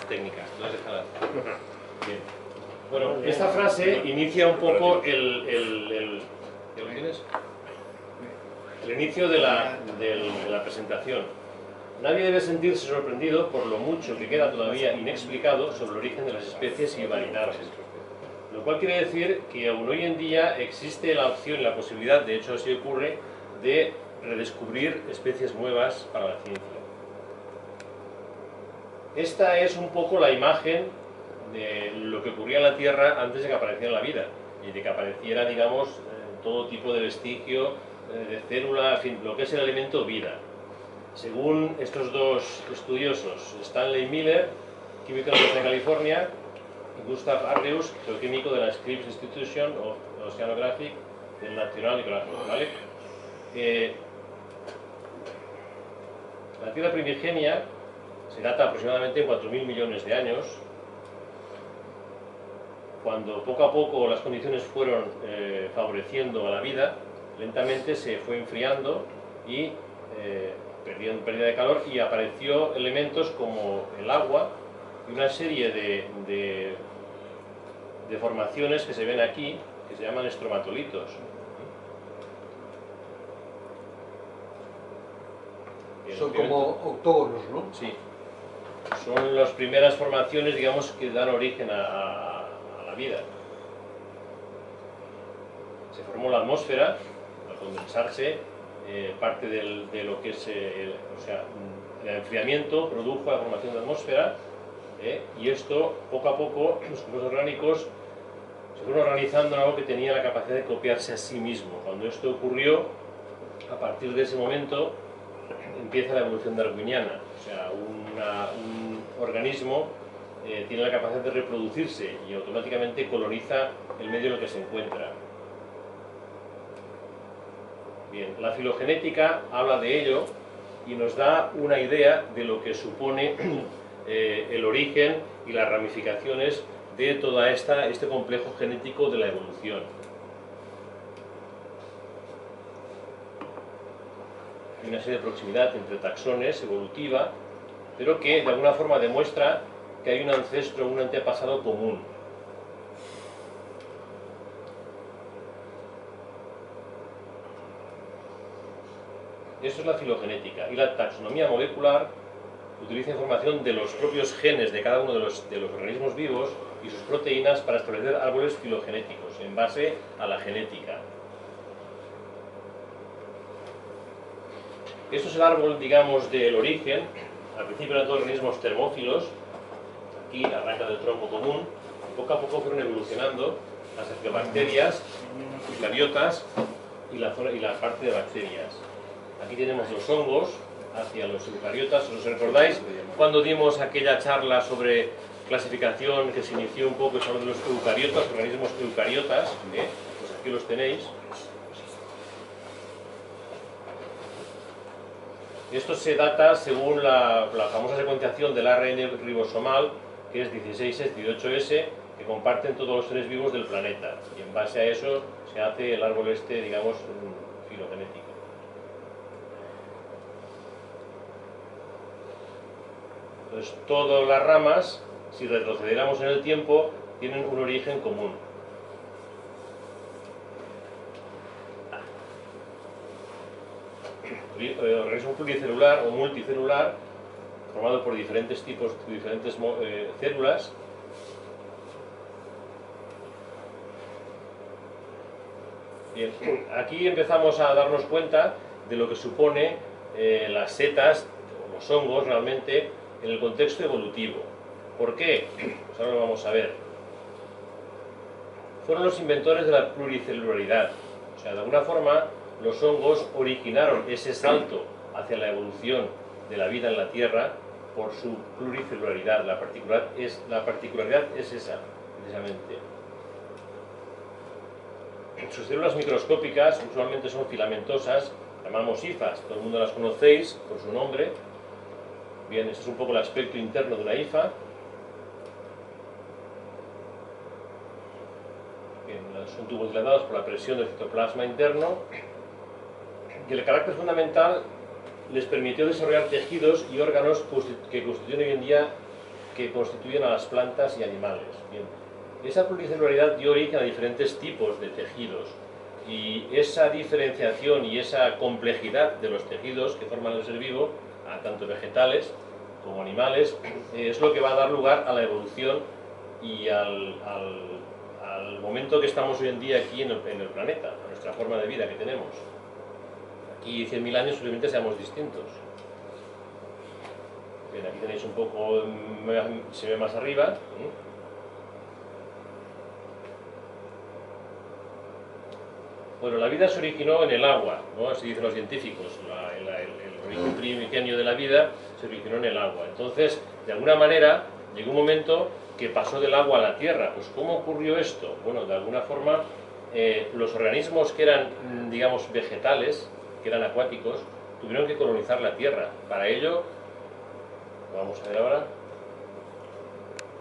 técnicas. Entonces, bien. Bueno, esta frase inicia un poco el inicio de la presentación. Nadie debe sentirse sorprendido por lo mucho que queda todavía inexplicado sobre el origen de las especies y variedades. Lo cual quiere decir que aún hoy en día existe la opción y la posibilidad, de hecho así ocurre, de redescubrir especies nuevas para la ciencia. Esta es un poco la imagen de lo que ocurría en la Tierra antes de que apareciera la vida y de que apareciera, digamos, todo tipo de vestigio de célula, en fin, lo que es el elemento vida. Según estos dos estudiosos, Stanley Miller, químico de la Universidad de California, y Gustav Arrhenius, geoquímico de la Scripps Institution of Oceanographic del National Geographic, ¿vale? La Tierra primigenia se data aproximadamente en 4.000 millones de años, cuando poco a poco las condiciones fueron favoreciendo a la vida, lentamente se fue enfriando y perdiendo pérdida de calor, y apareció elementos como el agua y una serie de formaciones que se ven aquí, que se llaman estromatolitos. Son como octógonos, ¿no? Sí. Son las primeras formaciones, digamos, que dan origen a la vida. Se formó la atmósfera, al condensarse, parte de lo que es, o sea, el enfriamiento produjo la formación de la atmósfera, y esto, poco a poco, los compuestos orgánicos se fueron organizando en algo que tenía la capacidad de copiarse a sí mismo. Cuando esto ocurrió, a partir de ese momento, empieza la evolución darwiniana. O sea, un organismo tiene la capacidad de reproducirse y automáticamente coloniza el medio en el que se encuentra. Bien, la filogenética habla de ello y nos da una idea de lo que supone el origen y las ramificaciones de todo este complejo genético de la evolución. Hay una serie de proximidad entre taxones evolutiva, pero que de alguna forma demuestra que hay un ancestro, un antepasado común. Eso es la filogenética. Y la taxonomía molecular utiliza información de los propios genes de cada uno de los organismos vivos y sus proteínas para establecer árboles filogenéticos en base a la genética. Esto es el árbol, digamos, del origen. Al principio eran todos organismos termófilos, aquí arranca del tronco común, y poco a poco fueron evolucionando hacia bacterias, eucariotas y la parte de bacterias. Aquí tenemos los hongos hacia los eucariotas. ¿Os recordáis cuando dimos aquella charla sobre clasificación que se inició un poco sobre los eucariotas, organismos eucariotas? Pues aquí los tenéis. Esto se data según la famosa secuenciación del ARN ribosomal, que es 16S, 18S, que comparten todos los seres vivos del planeta. Y en base a eso se hace el árbol digamos, filogenético. Entonces, todas las ramas, si retrocediéramos en el tiempo, tienen un origen común. Organismo pluricelular o multicelular, formado por diferentes tipos, diferentes células. Bien, aquí empezamos a darnos cuenta de lo que supone las setas, o los hongos realmente, en el contexto evolutivo. ¿Por qué? Pues ahora lo vamos a ver. Fueron los inventores de la pluricelularidad. O sea, de alguna forma, los hongos originaron ese salto hacia la evolución de la vida en la Tierra por su pluricelularidad. La particularidad es esa, precisamente. Sus células microscópicas usualmente son filamentosas, llamamos hifas, todo el mundo las conocéis por su nombre. Bien, este es un poco el aspecto interno de una hifa. Bien, son tubos dilatados por la presión del citoplasma interno. Y el carácter fundamental les permitió desarrollar tejidos y órganos que constituyen hoy en día que constituyen a las plantas y animales. Bien, esa pluricelularidad dio origen a diferentes tipos de tejidos, y esa diferenciación y esa complejidad de los tejidos que forman el ser vivo, a tanto vegetales como animales, es lo que va a dar lugar a la evolución y al momento que estamos hoy en día aquí en el planeta, a nuestra forma de vida que tenemos. Aquí 100.000 años posiblemente seamos distintos. Bien, aquí tenéis un poco, se ve más arriba. Bueno, la vida se originó en el agua, ¿no? Así dicen los científicos. El origen primigenio de la vida se originó en el agua. Entonces, de alguna manera, llegó un momento que pasó del agua a la tierra. Pues, ¿cómo ocurrió esto? Bueno, de alguna forma, los organismos que eran, digamos, vegetales, que eran acuáticos, tuvieron que colonizar la tierra. Para ello, lo vamos a ver ahora,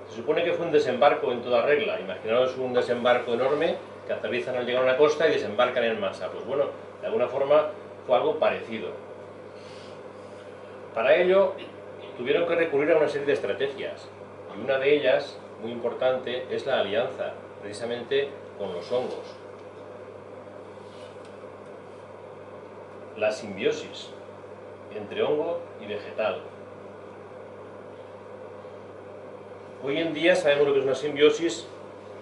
se supone que fue un desembarco en toda regla. Imaginaos un desembarco enorme que aterrizan al llegar a una costa y desembarcan en masa. Pues bueno, de alguna forma fue algo parecido. Para ello tuvieron que recurrir a una serie de estrategias, y una de ellas, muy importante, es la alianza, precisamente con los hongos. La simbiosis entre hongo y vegetal. Hoy en día sabemos lo que es una simbiosis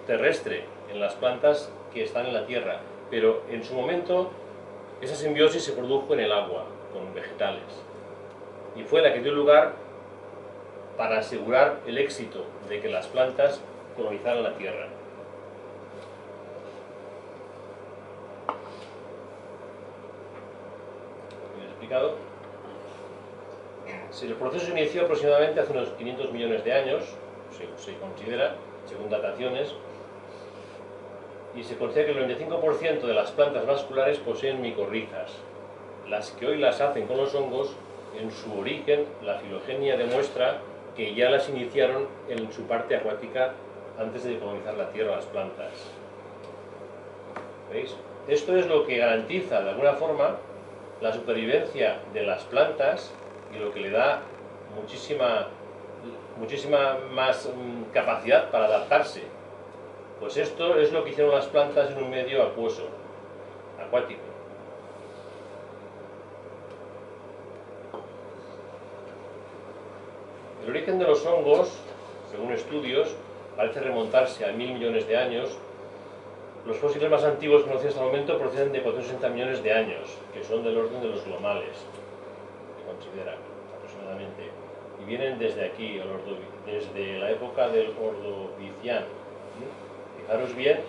terrestre en las plantas que están en la tierra, pero en su momento esa simbiosis se produjo en el agua, con vegetales, y fue la que dio lugar para asegurar el éxito de que las plantas colonizaran la tierra. ¿Bien explicado? Si el proceso se inició aproximadamente hace unos 500 millones de años, se considera, según dataciones, y se considera que el 95% de las plantas vasculares poseen micorrizas. Las que hoy las hacen con los hongos, en su origen, la filogenia demuestra que ya las iniciaron en su parte acuática antes de colonizar la tierra las plantas. ¿Veis? Esto es lo que garantiza, de alguna forma, la supervivencia de las plantas y lo que le da muchísima más capacidad para adaptarse. Pues esto es lo que hicieron las plantas en un medio acuoso, acuático. El origen de los hongos, según estudios, parece remontarse a 1.000 millones de años. Los fósiles más antiguos conocidos hasta el momento proceden de 460 millones de años, que son del orden de los glomales, se consideran aproximadamente, y vienen desde aquí, desde la época del Ordoviciano. Fijaros bien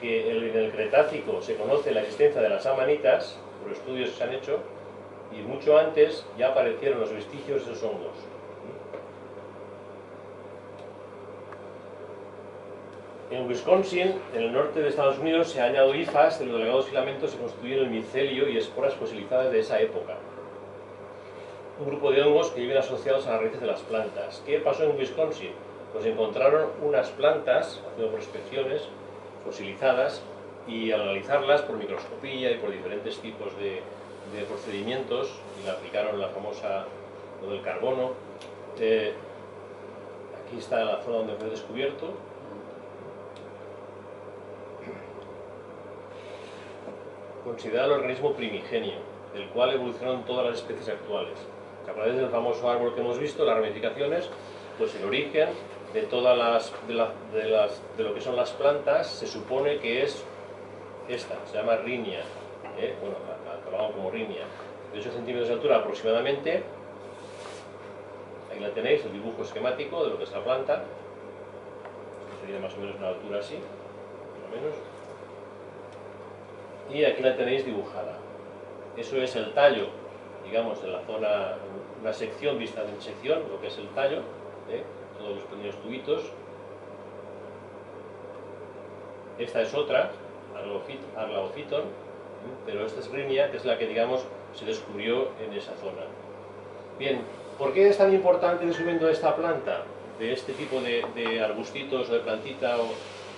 que en el Cretácico se conoce la existencia de las amanitas, por estudios que se han hecho, y mucho antes ya aparecieron los vestigios de esos hongos. En Wisconsin, en el norte de Estados Unidos, se ha hallado hifas de los delgados filamentos que constituyen el micelio y esporas fosilizadas de esa época. Un grupo de hongos que viven asociados a las raíces de las plantas. ¿Qué pasó en Wisconsin? Pues encontraron unas plantas, haciendo prospecciones, fosilizadas, y al analizarlas por microscopía y por diferentes tipos de procedimientos, y le aplicaron la famosa, lo del carbono. Aquí está la zona donde fue descubierto. Considerado el organismo primigenio, del cual evolucionaron todas las especies actuales. A través del famoso árbol que hemos visto, las ramificaciones, pues el origen de todas de lo que son las plantas se supone que es esta, se llama rinia, bueno, acabamos como rinia, de 8 centímetros de altura aproximadamente. Ahí la tenéis, el dibujo esquemático de lo que es la planta. Esto sería más o menos una altura así, más o menos. Y aquí la tenéis dibujada. Eso es el tallo, digamos, de la zona, una sección vista en sección, lo que es el tallo, todos los pequeños tubitos. Esta es otra, Arlaophyton, pero esta es Rinia, que es la que, digamos, se descubrió en esa zona. Bien, ¿por qué es tan importante el descubrimiento de esta planta, de este tipo de arbustitos o de plantita o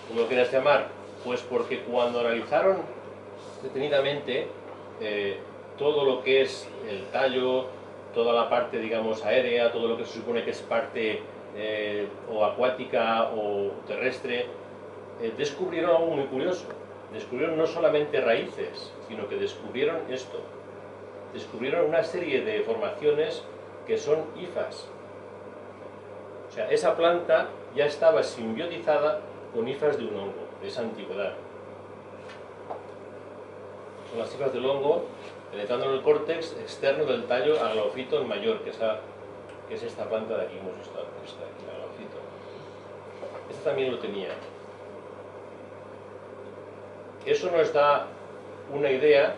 como lo quieras llamar? Pues porque cuando analizaron detenidamente todo lo que es el tallo, toda la parte, digamos, aérea, todo lo que se supone que es parte o acuática o terrestre, descubrieron algo muy curioso. Descubrieron no solamente raíces, sino que descubrieron esto. Descubrieron una serie de formaciones que son hifas. O sea, esa planta ya estaba simbiotizada con hifas de un hongo de esa antigüedad. Son las hifas del hongo penetrando en el córtex externo del tallo Aglaophyton mayor, que es esta planta de aquí, hemos visto esta de aquí, Aglaophyton. Esta también lo tenía. Eso nos da una idea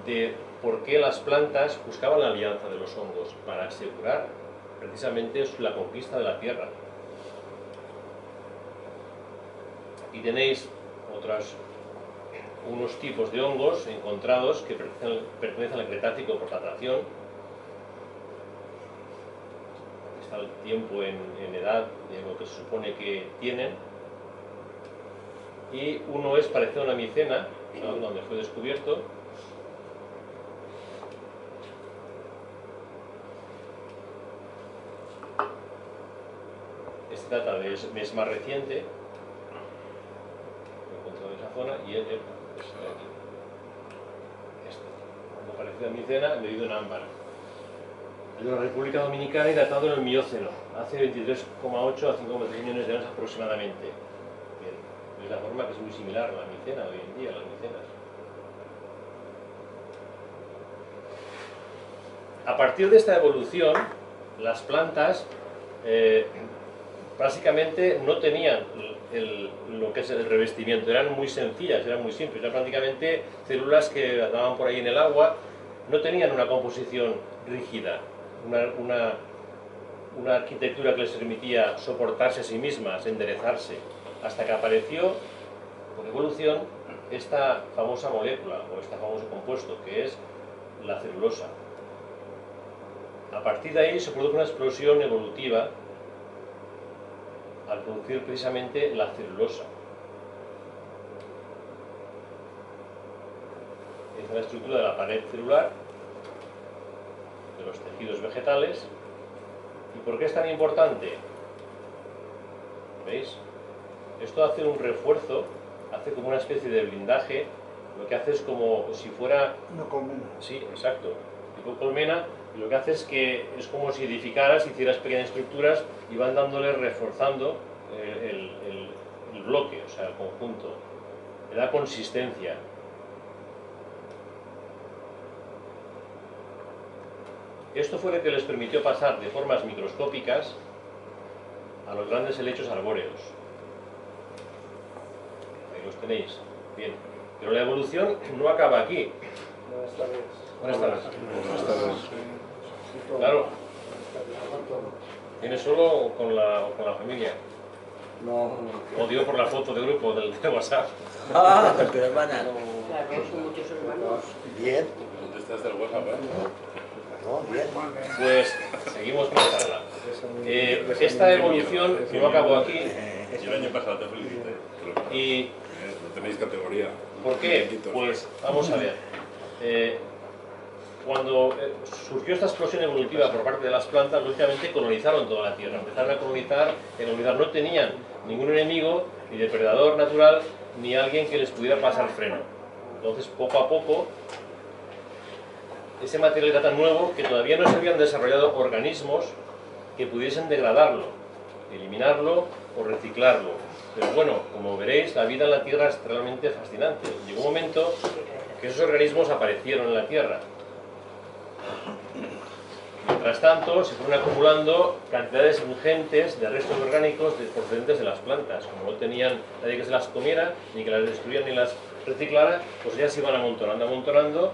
de por qué las plantas buscaban la alianza de los hongos, para asegurar precisamente la conquista de la tierra. Aquí tenéis unos tipos de hongos encontrados que pertenecen al Cretácico por datación. Aquí está el tiempo en edad de lo que se supone que tienen. Y uno es parecido a una micena, ¿no?, donde fue descubierto. Este data es más reciente, lo he encontrado en esa zona, y este de aquí. Como parecido a micena, medido en ámbar. De la República Dominicana y datado en el Mioceno, hace 23,8 a 5,3 millones de años aproximadamente. De la forma que es muy similar a la micena hoy en día, las micenas. A partir de esta evolución, las plantas básicamente no tenían lo que es el revestimiento, eran muy sencillas, eran muy simples, eran prácticamente células que andaban por ahí en el agua, no tenían una composición rígida, una arquitectura que les permitía soportarse a sí mismas, enderezarse, hasta que apareció, por evolución, esta famosa molécula, o este famoso compuesto, que es la celulosa. A partir de ahí se produce una explosión evolutiva al producir precisamente la celulosa. Es la estructura de la pared celular, de los tejidos vegetales. ¿Y por qué es tan importante? ¿Veis? Esto hace un refuerzo, hace como una especie de blindaje, lo que hace es como si fuera... Una colmena. Sí, exacto, tipo colmena, y lo que hace es que es como si edificaras, hicieras pequeñas estructuras y van dándole, reforzando el bloque, o sea, el conjunto. Le da consistencia. Esto fue lo que les permitió pasar de formas microscópicas a los grandes helechos arbóreos. Ahí los tenéis. Bien. Pero la evolución no acaba aquí. Buenas tardes. Buenas tardes. Claro. ¿Vienes solo con la familia? No. O digo por la foto de grupo de WhatsApp. Ah, con tu hermana. Claro, son muchos hermanos. Bien. ¿Dónde estás del WhatsApp? No, bien. Pues seguimos con la charla. Esta evolución no acabó aquí. Yo el año pasado te felicité. ¿Y No tenéis categoría. por qué? Pues vamos a ver. Cuando surgió esta explosión evolutiva por parte de las plantas, lógicamente colonizaron toda la Tierra. Empezaron a colonizar, no tenían ningún enemigo, ni depredador natural, ni alguien que les pudiera pasar freno. Entonces, poco a poco, ese material era tan nuevo que todavía no se habían desarrollado organismos que pudiesen degradarlo, eliminarlo o reciclarlo. Pero bueno, como veréis, la vida en la Tierra es realmente fascinante. Llegó un momento que esos organismos aparecieron en la Tierra. Mientras tanto, se fueron acumulando cantidades ingentes de restos orgánicos procedentes de las plantas. Como no tenían nadie que se las comiera, ni que las destruyera, ni las reciclara, pues ya se iban amontonando,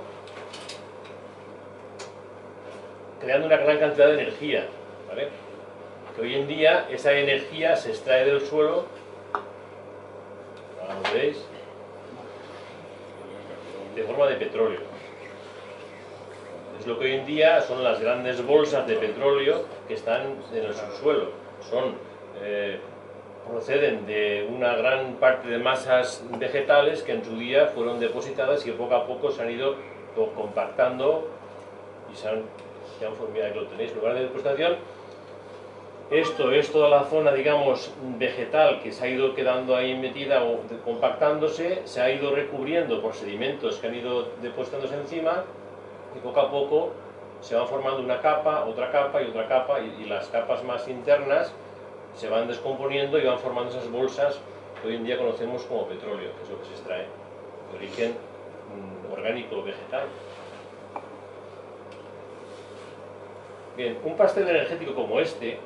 creando una gran cantidad de energía, ¿vale? Que hoy en día esa energía se extrae del suelo, ahora lo veis, de forma de petróleo. Es lo que hoy en día son las grandes bolsas de petróleo que están en el subsuelo. Proceden de una gran parte de masas vegetales que en su día fueron depositadas y que poco a poco se han ido compactando y se han formado, aquí lo tenéis, lugar de depositación, Esto es toda la zona, digamos, vegetal que se ha ido quedando ahí metida o compactándose, se ha ido recubriendo por sedimentos que han ido depositándose encima y poco a poco se va formando una capa, otra capa y otra capa y las capas más internas se van descomponiendo y van formando esas bolsas que hoy en día conocemos como petróleo, que es lo que se extrae de origen orgánico vegetal. Bien, un pastel energético como este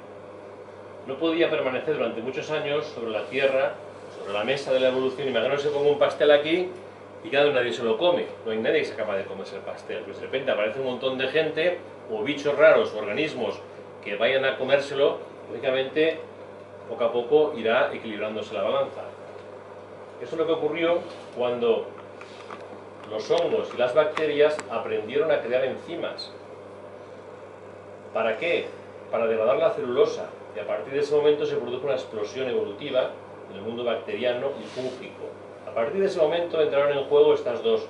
no podía permanecer durante muchos años sobre la tierra, sobre la mesa de la evolución. Imaginaos que pongo un pastel aquí y claro, nadie se lo come, no hay nadie que sea capaz de comerse el pastel, pues de repente aparece un montón de gente o bichos raros, organismos que vayan a comérselo, lógicamente poco a poco irá equilibrándose la balanza. Eso es lo que ocurrió cuando los hongos y las bacterias aprendieron a crear enzimas. ¿Para qué? Para degradar la celulosa, y a partir de ese momento se produjo una explosión evolutiva en el mundo bacteriano y fúngico. A partir de ese momento entraron en juego estas dos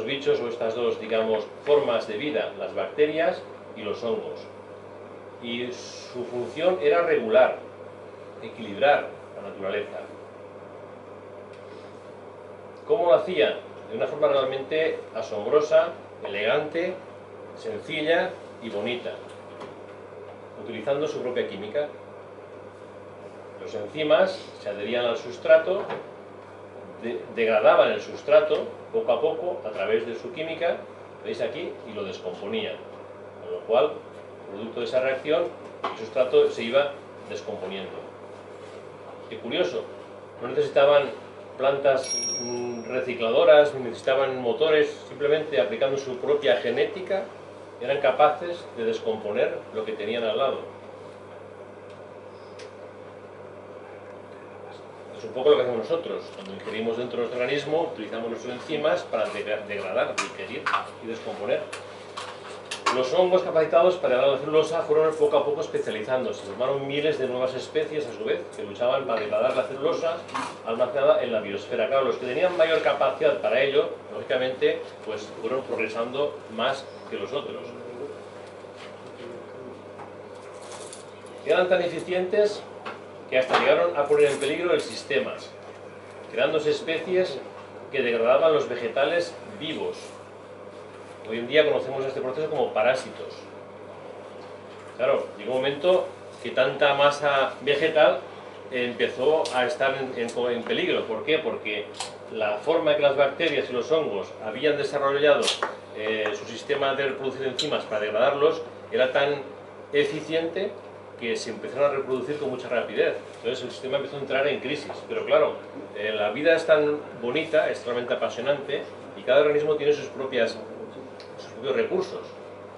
bichos o estas dos, digamos, formas de vida, las bacterias y los hongos. Y su función era regular, equilibrar la naturaleza. ¿Cómo lo hacían? De una forma realmente asombrosa, elegante, sencilla y bonita, utilizando su propia química. Los enzimas se adherían al sustrato, degradaban el sustrato poco a poco a través de su química, veis aquí, y lo descomponían, con lo cual, producto de esa reacción, el sustrato se iba descomponiendo. Qué curioso, no necesitaban plantas recicladoras, ni necesitaban motores, simplemente aplicando su propia genética eran capaces de descomponer lo que tenían al lado. Es un poco lo que hacemos nosotros. Cuando ingerimos dentro de nuestro organismo, utilizamos nuestras enzimas para degradar, digerir y descomponer. Los hongos capacitados para degradar la celulosa fueron poco a poco especializándose. Se formaron miles de nuevas especies, a su vez, que luchaban para degradar la celulosa almacenada en la biosfera. Claro, los que tenían mayor capacidad para ello, lógicamente, pues fueron progresando más que los otros. Eran tan eficientes que hasta llegaron a poner en peligro el sistema, creándose especies que degradaban los vegetales vivos. Hoy en día conocemos este proceso como parásitos. Claro, llegó un momento que tanta masa vegetal empezó a estar en peligro. ¿Por qué? Porque la forma en que las bacterias y los hongos habían desarrollado su sistema de reproducir enzimas para degradarlos era tan eficiente que se empezaron a reproducir con mucha rapidez. Entonces el sistema empezó a entrar en crisis. Pero claro, la vida es tan bonita, es realmente apasionante, y cada organismo tiene sus propios recursos.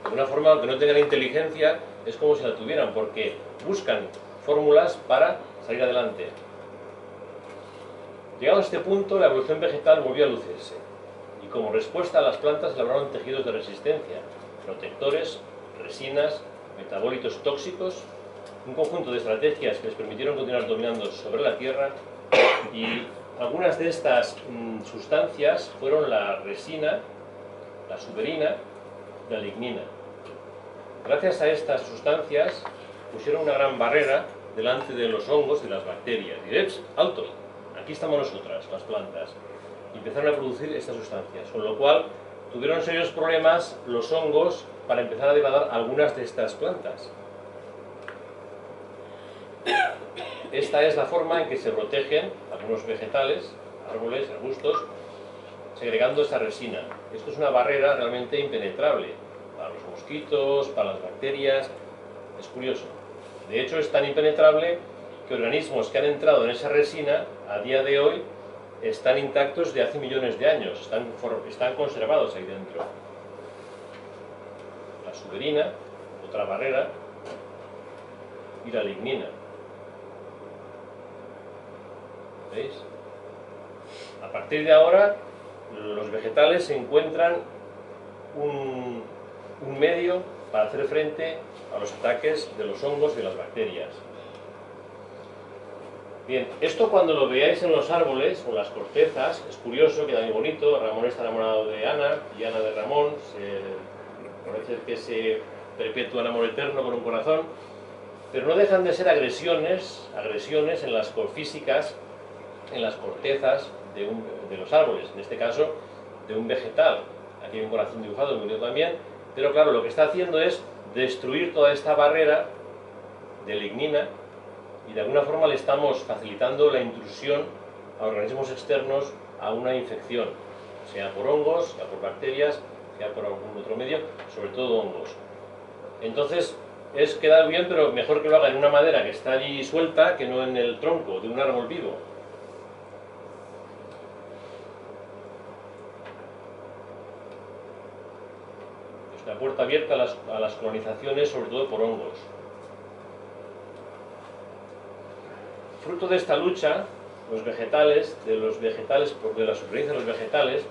De una forma, aunque no tengan inteligencia, es como si la tuvieran, porque buscan fórmulas para salir adelante. Llegado a este punto, la evolución vegetal volvió a lucirse, y como respuesta a las plantas elaboraron tejidos de resistencia, protectores, resinas, metabolitos tóxicos, un conjunto de estrategias que les permitieron continuar dominando sobre la Tierra, y algunas de estas sustancias fueron la resina, la suberina y la lignina. Gracias a estas sustancias pusieron una gran barrera delante de los hongos y las bacterias. Y diréis, alto, aquí estamos nosotras, las plantas. Y empezaron a producir estas sustancias, con lo cual tuvieron serios problemas los hongos para empezar a degradar algunas de estas plantas. Esta es la forma en que se protegen algunos vegetales, árboles, arbustos, segregando esta resina. Esto es una barrera realmente impenetrable para los mosquitos, para las bacterias. Es curioso. De hecho, es tan impenetrable que organismos que han entrado en esa resina a día de hoy están intactos de hace millones de años, están conservados ahí dentro. La suberina, otra barrera, y la lignina. ¿Veis? A partir de ahora, los vegetales encuentran un medio para hacer frente a los ataques de los hongos y de las bacterias. Bien, esto cuando lo veáis en los árboles o en las cortezas, es curioso, queda muy bonito. Ramón está enamorado de Ana y Ana de Ramón, parece que se perpetúa en amor eterno con un corazón. pero no dejan de ser agresiones en las físicas, en las cortezas de los árboles, en este caso de un vegetal. Aquí hay un corazón dibujado, muy bonito también, pero claro, lo que está haciendo es destruir toda esta barrera de lignina y de alguna forma le estamos facilitando la intrusión a organismos externos a una infección, sea por hongos, sea por bacterias, sea por algún otro medio, sobre todo hongos. Entonces, es quedar bien, pero mejor que lo haga en una madera que está allí suelta que no en el tronco de un árbol vivo. Es la puerta abierta a las colonizaciones, sobre todo por hongos. Fruto de esta lucha, los vegetales, de la supervivencia de los vegetales,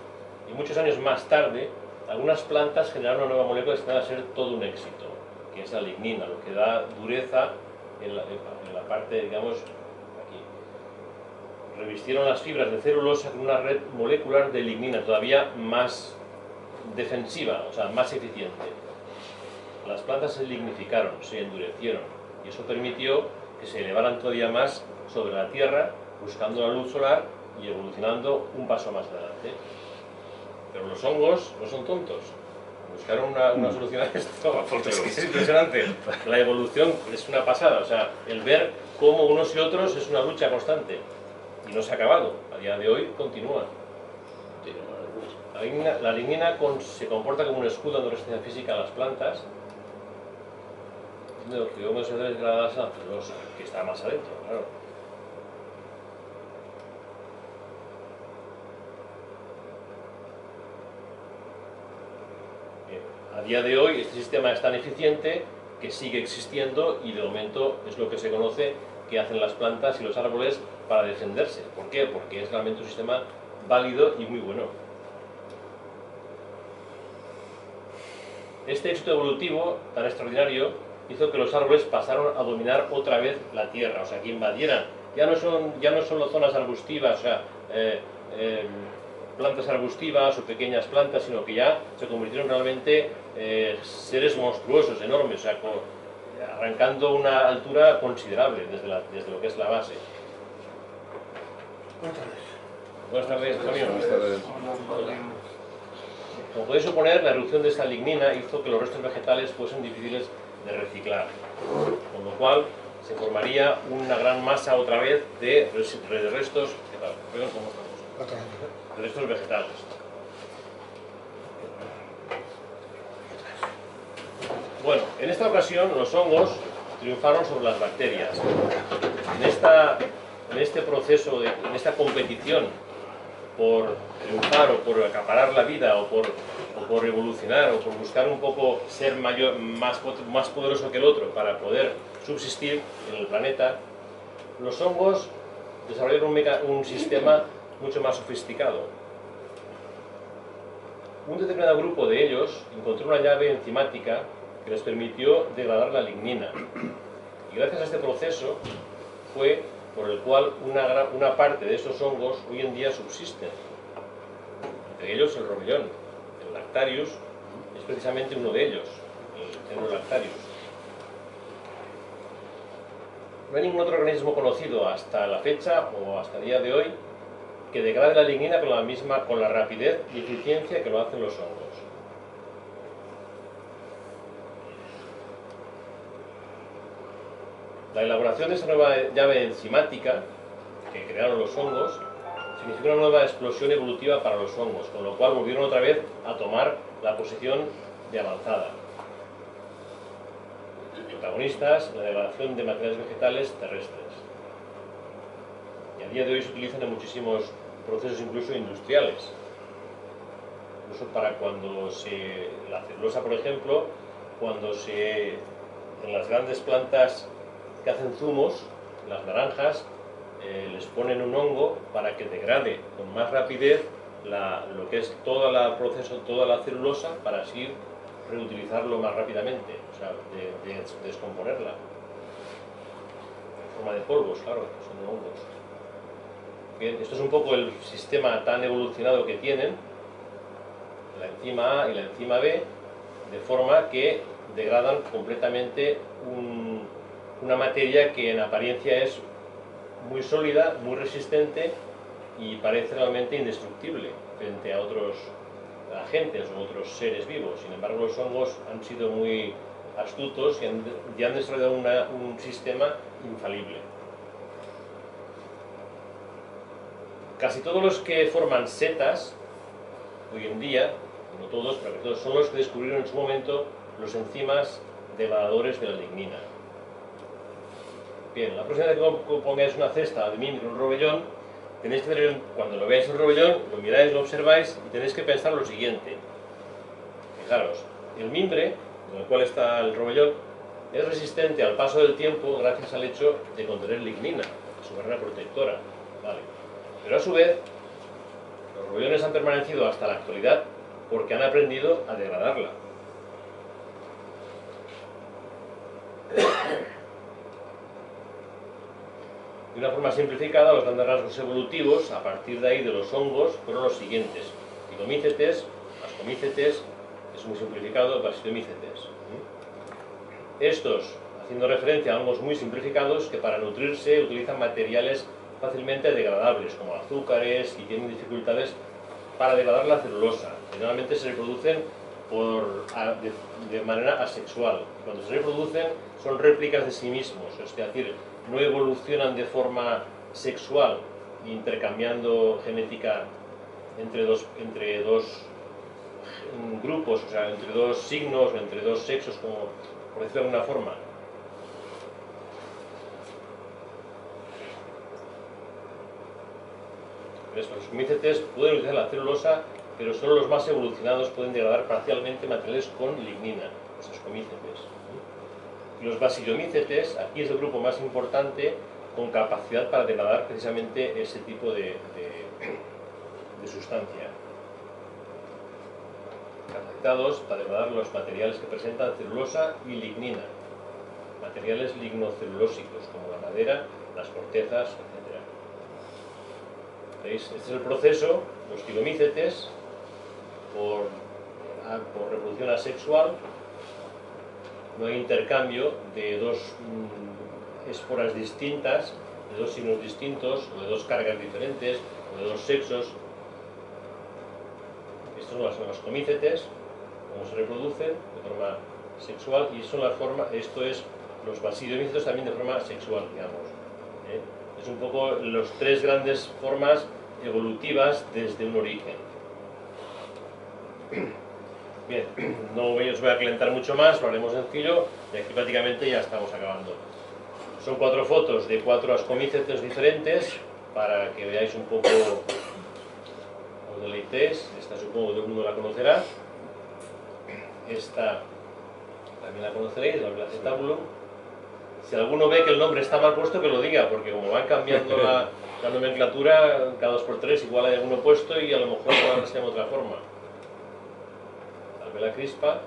y muchos años más tarde, algunas plantas generaron una nueva molécula que va a ser todo un éxito, que es la lignina, lo que da dureza en la parte, digamos, aquí. Revistieron las fibras de celulosa con una red molecular de lignina todavía más defensiva, o sea, más eficiente. Las plantas se lignificaron, se endurecieron, y eso permitió que se elevaran todavía más sobre la tierra, buscando la luz solar y evolucionando un paso más adelante. Pero los hongos no son tontos. Buscaron una solución a esto. Es que es impresionante. La evolución es una pasada. O sea, el ver cómo unos y otros es una lucha constante. Y no se ha acabado. A día de hoy continúa. La lignina se comporta como un escudo de resistencia física a las plantas. De los trigomas degradadas a la celulosa, que está más adentro, claro. A día de hoy este sistema es tan eficiente que sigue existiendo y de momento es lo que se conoce que hacen las plantas y los árboles para defenderse. ¿Por qué? Porque es realmente un sistema válido y muy bueno. Este éxito evolutivo tan extraordinario hizo que los árboles pasaron a dominar otra vez la tierra, o sea, que invadieran. Ya no solo zonas arbustivas, o sea, plantas arbustivas o pequeñas plantas, sino que ya se convirtieron realmente seres monstruosos, enormes, o sea, arrancando una altura considerable desde lo que es la base. Buenas tardes, Antonio. Buenas tardes. Como podéis suponer, la erupción de esta lignina hizo que los restos vegetales fuesen difíciles de reciclar, con lo cual se formaría una gran masa otra vez de restos, de restos vegetales. Bueno, en esta ocasión los hongos triunfaron sobre las bacterias. En este proceso, en esta competición por triunfar o por acaparar la vida o por evolucionar o por buscar un poco ser más poderoso que el otro para poder subsistir en el planeta, los hongos desarrollaron un sistema mucho más sofisticado. Un determinado grupo de ellos encontró una llave enzimática que les permitió degradar la lignina. Y gracias a este proceso fue por el cual una parte de esos hongos hoy en día subsisten. Entre ellos el rovellón, el Lactarius, es precisamente uno de ellos, el Enterolactarius. No hay ningún otro organismo conocido hasta la fecha o hasta el día de hoy que degrade la lignina con la rapidez y eficiencia que lo hacen los hongos. La elaboración de esta nueva llave enzimática que crearon los hongos significó una nueva explosión evolutiva para los hongos, con lo cual volvieron otra vez a tomar la posición de avanzada. Protagonistas en la degradación de materiales vegetales terrestres. Y a día de hoy se utilizan en muchísimos procesos, incluso industriales. Incluso para la celulosa, por ejemplo, en las grandes plantas que hacen zumos, las naranjas, les ponen un hongo para que degrade con más rapidez lo que es toda la celulosa para así reutilizarlo más rápidamente, o sea, de descomponerla. En forma de polvos, claro, son hongos. Bien, esto es un poco el sistema tan evolucionado que tienen, la enzima A y la enzima B, de forma que degradan completamente una materia que en apariencia es muy sólida, muy resistente y parece realmente indestructible frente a otros agentes o otros seres vivos. Sin embargo, los hongos han sido muy astutos y han desarrollado un sistema infalible. Casi todos los que forman setas, hoy en día, no todos, pero todos, son los que descubrieron en su momento los enzimas degradadores de la lignina. Bien, la próxima vez que pongáis una cesta de mimbre, un rovellón, tenéis que tener, cuando lo veáis el rovellón, lo miráis, lo observáis y tenéis que pensar lo siguiente. Fijaros, el mimbre, en el cual está el rovellón, es resistente al paso del tiempo gracias al hecho de contener lignina, su barrera protectora. Vale. Pero a su vez, los rovellones han permanecido hasta la actualidad porque han aprendido a degradarla. De una forma simplificada, los grandes rasgos evolutivos, a partir de ahí de los hongos, fueron los siguientes: Phyllomycetes, Ascomycetes, es muy simplificado, Basidiomycetes. Estos, haciendo referencia a hongos muy simplificados, que para nutrirse utilizan materiales fácilmente degradables, como azúcares, y tienen dificultades para degradar la celulosa. Generalmente se reproducen de manera asexual. Cuando se reproducen son réplicas de sí mismos, es decir, no evolucionan de forma sexual, intercambiando genética entre dos grupos, o sea, entre dos signos, entre dos sexos, como por decirlo de alguna forma. Los ascomycetes pueden utilizar la celulosa, pero solo los más evolucionados pueden degradar parcialmente materiales con lignina, los ascomycetes. Y los basidiomycetes, aquí es el grupo más importante, con capacidad para degradar precisamente ese tipo de sustancia. Capacitados para degradar los materiales que presentan celulosa y lignina, materiales lignocelulósicos como la madera, las cortezas, etc. ¿Veis? Este es el proceso, los phyllomycetes, por reproducción asexual. No hay intercambio de dos esporas distintas, de dos signos distintos, o de dos cargas diferentes, o de dos sexos. Estos son los ascomycetes, cómo se reproducen de forma sexual, y esto es los basidiomycetes también de forma sexual, digamos. Es un poco las tres grandes formas evolutivas desde un origen. Bien, no os voy a calentar mucho más, lo haremos sencillo y aquí prácticamente ya estamos acabando. Son 4 fotos de 4 ascomycetes diferentes para que veáis un poco, os deleitéis. Esta supongo que todo el mundo la conocerá. Esta también la conoceréis, la Blacetabulum. Si alguno ve que el nombre está mal puesto, que lo diga, porque como van cambiando la nomenclatura, cada 2×3 igual hay alguno puesto y a lo mejor ahora se llama de otra forma. La crispa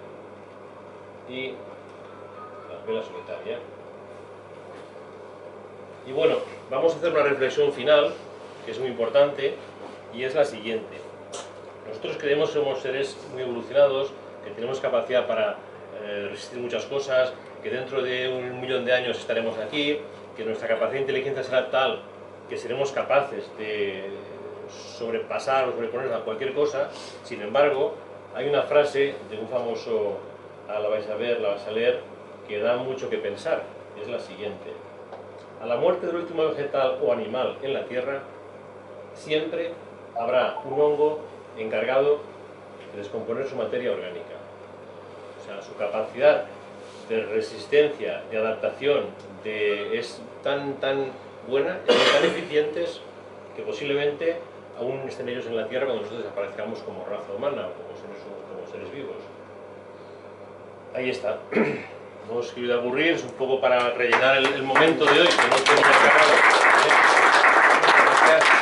y la vela solitaria. Y bueno, vamos a hacer una reflexión final, que es muy importante, y es la siguiente. Nosotros creemos que somos seres muy evolucionados, que tenemos capacidad para resistir muchas cosas, que dentro de 1.000.000 de años estaremos aquí, que nuestra capacidad de inteligencia será tal que seremos capaces de sobrepasar o sobreponernos a cualquier cosa. Sin embargo, hay una frase de un famoso, ahora la vais a ver, la vais a leer, que da mucho que pensar. Es la siguiente: a la muerte del último vegetal o animal en la Tierra, siempre habrá un hongo encargado de descomponer su materia orgánica. O sea, su capacidad de resistencia, de adaptación, es tan buena, tan eficientes, que posiblemente aún estén ellos en la Tierra cuando nosotros desaparezcamos como raza humana o como seres vivos. Ahí está. No os quiero aburrir, es un poco para rellenar el momento de hoy, que no tengo que acabar. Gracias.